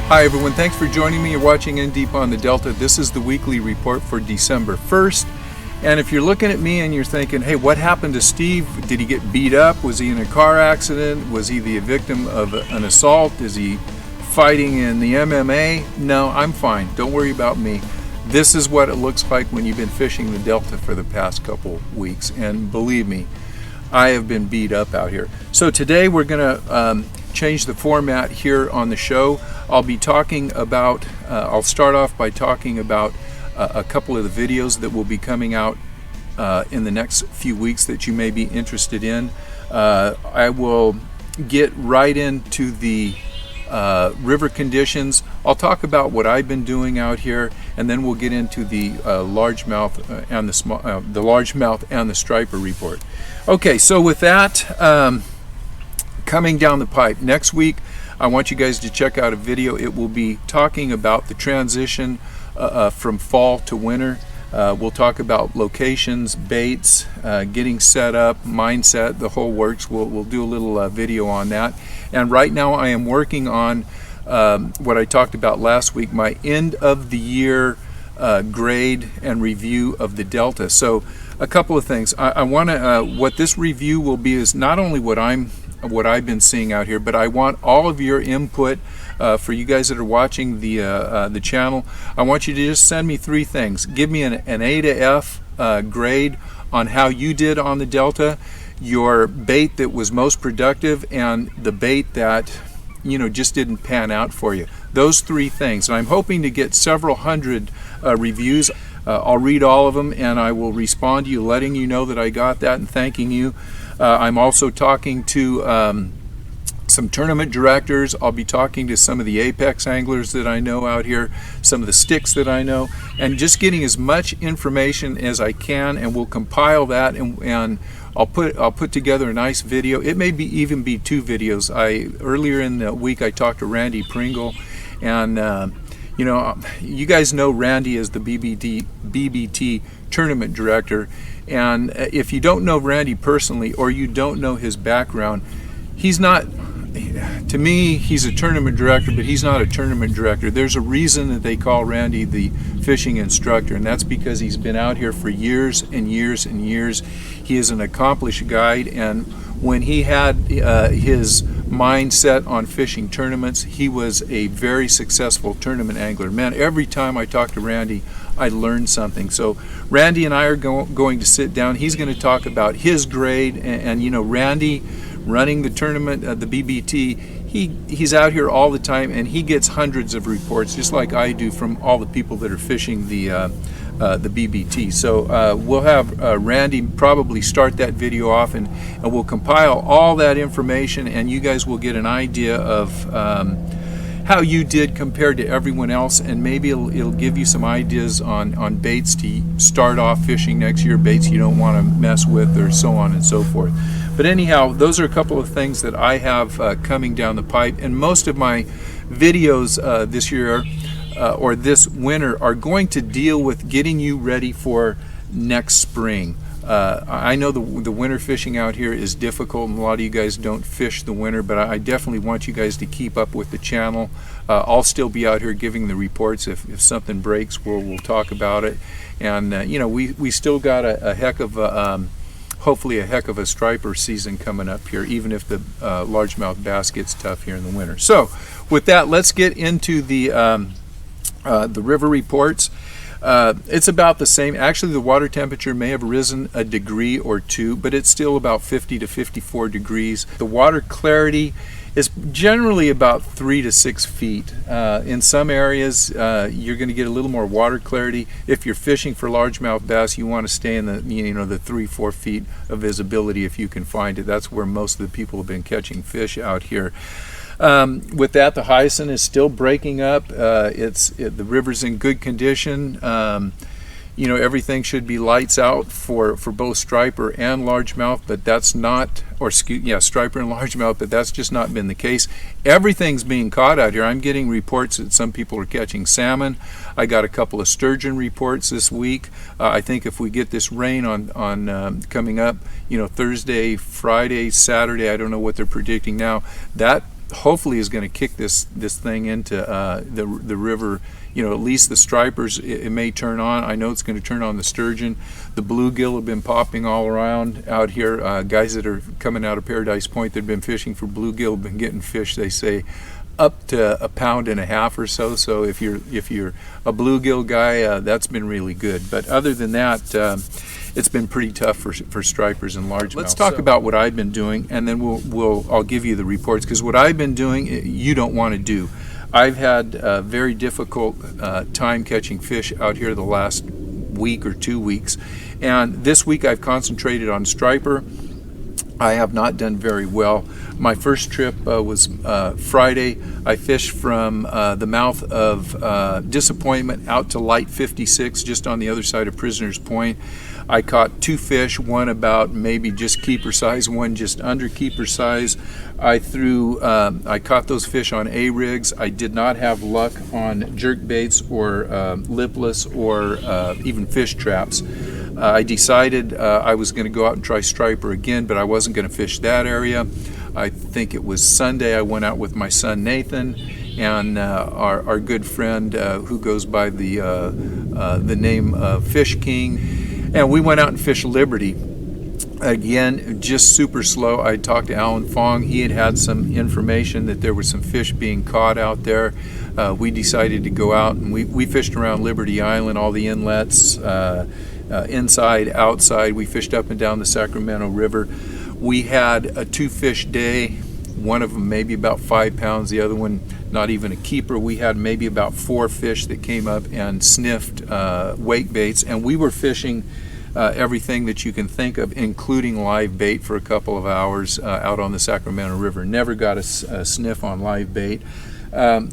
Hi everyone, thanks for joining me. You're watching In Deep on the Delta. This is the weekly report for December 1st. And if you're looking at me and you're thinking, hey, what happened to Steve? Did he get beat up? Was he in a car accident? Was he the victim of an assault? Is he fighting in the MMA? No, I'm fine. Don't worry about me. This is what it looks like when you've been fishing the Delta for the past couple weeks. And believe me, I have been beat up out here. So today we're going to change the format here on the show. I'll be talking about, I'll start off by talking about a couple of the videos that will be coming out in the next few weeks that you may be interested in. I will get right into the river conditions. I'll talk about what I've been doing out here, and then we'll get into the largemouth and the largemouth and the striper report. Okay, so with that, coming down the pipe next week, I want you guys to check out a video. It will be talking about the transition from fall to winter. We'll talk about locations, baits, getting set up, mindset, the whole works. We'll do a little video on that. And right now I am working on what I talked about last week, my end of the year grade and review of the Delta. So a couple of things. I want to, what this review will be is not only what I've been seeing out here, but I want all of your input for you guys that are watching the channel. I want you to just send me three things. Give me an A to F grade on how you did on the Delta, your bait that was most productive, and the bait that just didn't pan out for you. Those three things. And I'm hoping to get several hundred reviews. I'll read all of them and I will respond to you, letting you know that I got that and thanking you. I'm also talking to some tournament directors. I'll be talking to some of the apex anglers that I know out here, some of the sticks that I know, and just getting as much information as I can, and we'll compile that and I'll put together a nice video. It may even be two videos. Earlier in the week I talked to Randy Pringle, and you guys know Randy as the BBT tournament director, and if you don't know Randy personally or you don't know his background, he's not, to me, he's a tournament director, but he's not a tournament director. There's a reason that they call Randy the fishing instructor, and that's because he's been out here for years and years and years. He is an accomplished guide, and when he had his mind set on fishing tournaments, he was a very successful tournament angler. Man, every time I talk to Randy, I learned something. So Randy and I are going to sit down. He's going to talk about his grade, and Randy, running the tournament, the BBT, he's out here all the time, and he gets hundreds of reports, just like I do, from all the people that are fishing the BBT. So we'll have Randy probably start that video off, and we'll compile all that information, and you guys will get an idea of how you did compared to everyone else, and maybe it'll give you some ideas on baits to start off fishing next year, baits you don't want to mess with, or so on and so forth. But anyhow, those are a couple of things that I have coming down the pipe, and most of my videos this year or this winter are going to deal with getting you ready for next spring. I know the winter fishing out here is difficult, and a lot of you guys don't fish the winter, but I definitely want you guys to keep up with the channel. I'll still be out here giving the reports. If something breaks, we'll talk about it. And we still got a heck of a hopefully a heck of a striper season coming up here, even if the largemouth bass gets tough here in the winter. So with that, let's get into the river reports. It's about the same. Actually, the water temperature may have risen a degree or two, but it's still about 50 to 54 degrees. The water clarity is generally about 3 to 6 feet. In some areas, you're going to get a little more water clarity. If you're fishing for largemouth bass, you want to stay in the the 3-4 feet of visibility if you can find it. That's where most of the people have been catching fish out here. With that, the hyacinth is still breaking up. The river's in good condition. Everything should be lights out for both striper and largemouth, but that's not, striper and largemouth, but that's just not been the case. Everything's being caught out here. I'm getting reports that some people are catching salmon. I got a couple of sturgeon reports this week. I think if we get this rain on coming up, Thursday, Friday, Saturday, I don't know what they're predicting now, that hopefully is going to kick this thing into the river. You know, at least the stripers, it may turn on. I know it's going to turn on the sturgeon. The bluegill have been popping all around out here. Guys that are coming out of Paradise Point that have been fishing for bluegill have been getting fish, they say, up to 1.5 pounds or so. So if you're a bluegill guy, that's been really good. But other than that, it's been pretty tough for stripers and largemouth. Let's talk about what I've been doing, and then I'll give you the reports, because what I've been doing you don't want to do. I've had a very difficult time catching fish out here the last week or 2 weeks, and this week I've concentrated on striper. I have not done very well. My first trip was Friday. I fished from the mouth of Disappointment out to Light 56, just on the other side of Prisoner's Point. I caught 2 fish, one about maybe just keeper size, one just under keeper size. I caught those fish on A-rigs. I did not have luck on jerk baits or lipless or even fish traps. I decided I was going to go out and try striper again, but I wasn't going to fish that area. I think it was Sunday. I went out with my son Nathan and our good friend who goes by the name of Fish King, and we went out and fished Liberty. Again, just super slow. I talked to Alan Fong. He had some information that there were some fish being caught out there. We decided to go out, and we fished around Liberty Island, all the inlets, inside, outside. We fished up and down the Sacramento River. We had a 2-fish day, one of them maybe about 5 pounds, the other one not even a keeper. We had maybe about 4 fish that came up and sniffed wake baits, and we were fishing everything that you can think of, including live bait, for a couple of hours out on the Sacramento River. Never got a sniff on live bait.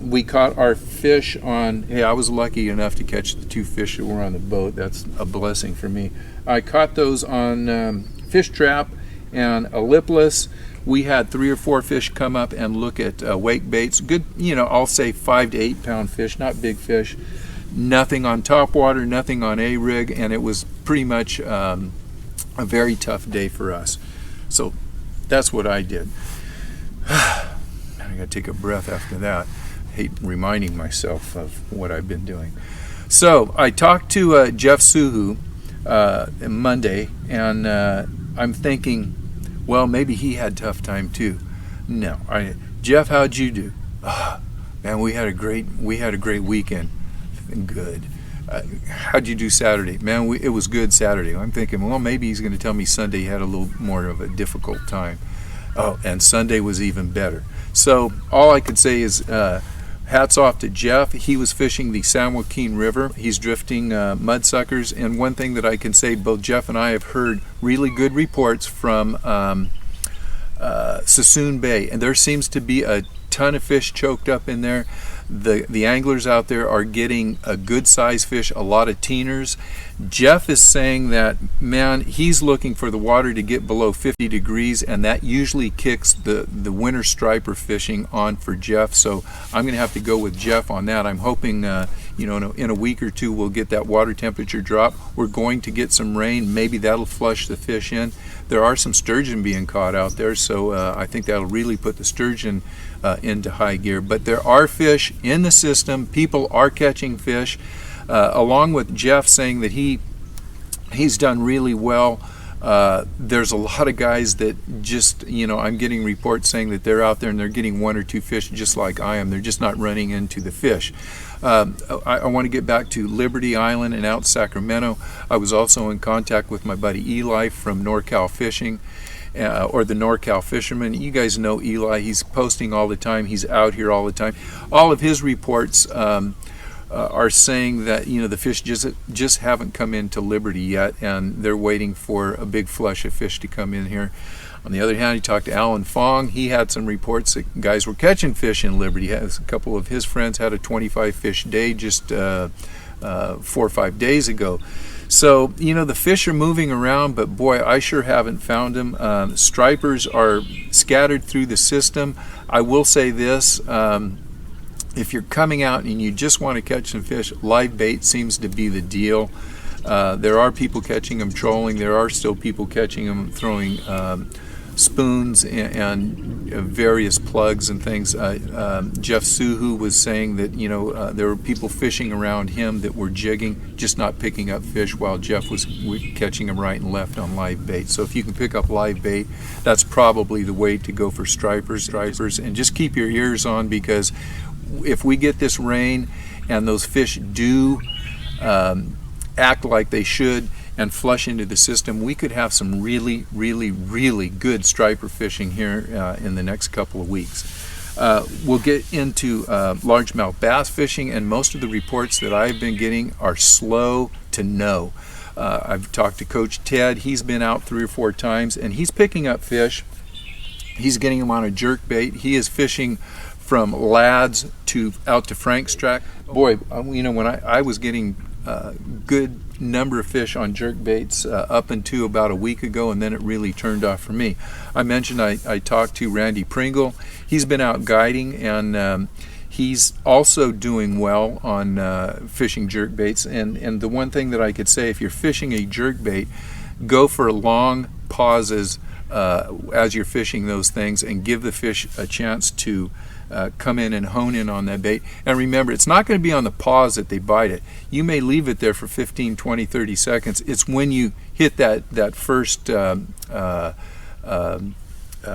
We caught our fish on, hey, I was lucky enough to catch the 2 fish that were on the boat. That's a blessing for me. I caught those on fish trap and a lipless. We had 3 or 4 fish come up and look at wake baits. Good, I'll say 5 to 8 pound fish, not big fish. Nothing on topwater, nothing on A-rig, and it was pretty much a very tough day for us. So that's what I did. I gotta take a breath after that. I hate reminding myself of what I've been doing. So I talked to Jeff Suhu Monday, and I'm thinking, well, maybe he had a tough time too. No, Jeff, how'd you do? Man, we had a great weekend. Good. How'd you do Saturday? Man, it was good Saturday. I'm thinking, well, maybe he's going to tell me Sunday he had a little more of a difficult time. Oh, and Sunday was even better. So all I could say is hats off to Jeff. He was fishing the San Joaquin River. He's drifting mudsuckers. And one thing that I can say, both Jeff and I have heard really good reports from Sassoon Bay. And there seems to be a ton of fish choked up in there. The anglers out there are getting a good size fish, a lot of teeners. Jeff is saying that, man, he's looking for the water to get below 50 degrees, and that usually kicks the winter striper fishing on for Jeff. So I'm going to have to go with Jeff on that. I'm hoping in a week or 2 we'll get that water temperature drop. We're going to get some rain. Maybe that'll flush the fish in. There are some sturgeon being caught out there, so I think that'll really put the sturgeon into high gear. But there are fish in the system. People are catching fish, along with Jeff saying that he's done really well. There's a lot of guys that just, I'm getting reports saying that they're out there and they're getting 1 or 2 fish just like I am. They're just not running into the fish. I want to get back to Liberty Island and out Sacramento. I was also in contact with my buddy Eli from NorCal Fishing, or the NorCal Fisherman. You guys know Eli. He's posting all the time. He's out here all the time. All of his reports are saying that the fish just haven't come into Liberty yet, and they're waiting for a big flush of fish to come in here. On the other hand, he talked to Alan Fong. He had some reports that guys were catching fish in Liberty. A couple of his friends had a 25 fish day just 4 or 5 days ago. So, the fish are moving around, but boy, I sure haven't found them. Stripers are scattered through the system. I will say this, if you're coming out and you just want to catch some fish, live bait seems to be the deal. There are people catching them trolling. There are still people catching them throwing spoons and various plugs and things. Jeff Suhu was saying that, you know, there were people fishing around him that were jigging, just not picking up fish, while Jeff was catching them right and left on live bait. So if you can pick up live bait, that's probably the way to go for stripers. And just keep your ears on, because if we get this rain and those fish do act like they should and flush into the system, we could have some really good striper fishing here in the next couple of weeks. We'll get into largemouth bass fishing, and most of the reports that I've been getting are slow to no. I've talked to Coach Ted. He's been out 3 or 4 times, and he's picking up fish. He's getting them on a jerk bait. He is fishing from lads to out to Frank's track. Boy, you know, when I was getting good number of fish on jerk baits up until about a week ago, and then it really turned off for me. I mentioned I talked to Randy Pringle. He's been out guiding, and he's also doing well on fishing jerk baits. And the one thing that I could say, if you're fishing a jerk bait, go for long pauses as you're fishing those things, and give the fish a chance to come in and hone in on that bait. And remember, it's not going to be on the pause that they bite it. You may leave it there for 15, 20, 30 seconds. It's when you hit that first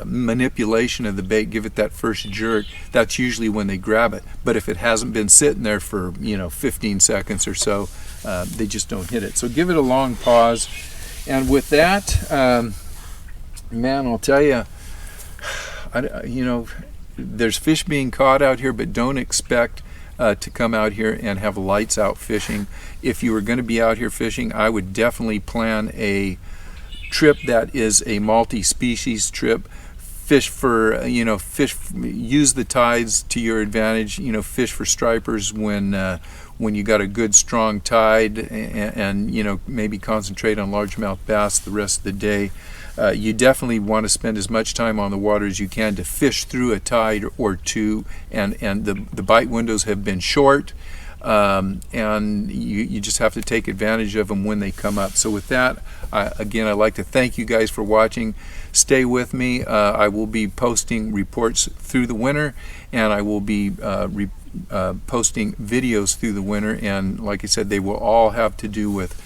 manipulation of the bait, give it that first jerk, that's usually when they grab it. But if it hasn't been sitting there for 15 seconds or so, they just don't hit it. So give it a long pause. And with that, man, I'll tell you, there's fish being caught out here, but don't expect to come out here and have lights out fishing. If you were going to be out here fishing, I would definitely plan a trip that is a multi-species trip. Fish for, use the tides to your advantage. Fish for stripers when you got a good strong tide, and maybe concentrate on largemouth bass the rest of the day. You definitely want to spend as much time on the water as you can to fish through a tide or two, and the bite windows have been short, and you just have to take advantage of them when they come up. So with that, again, I'd like to thank you guys for watching. Stay with me. I will be posting reports through the winter, and I will be posting videos through the winter, and like I said, they will all have to do with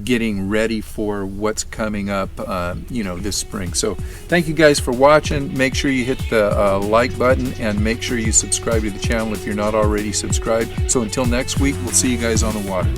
getting ready for what's coming up this spring. So thank you guys for watching. Make sure you hit the like button, and make sure you subscribe to the channel if you're not already subscribed. So until next week, we'll see you guys on the water.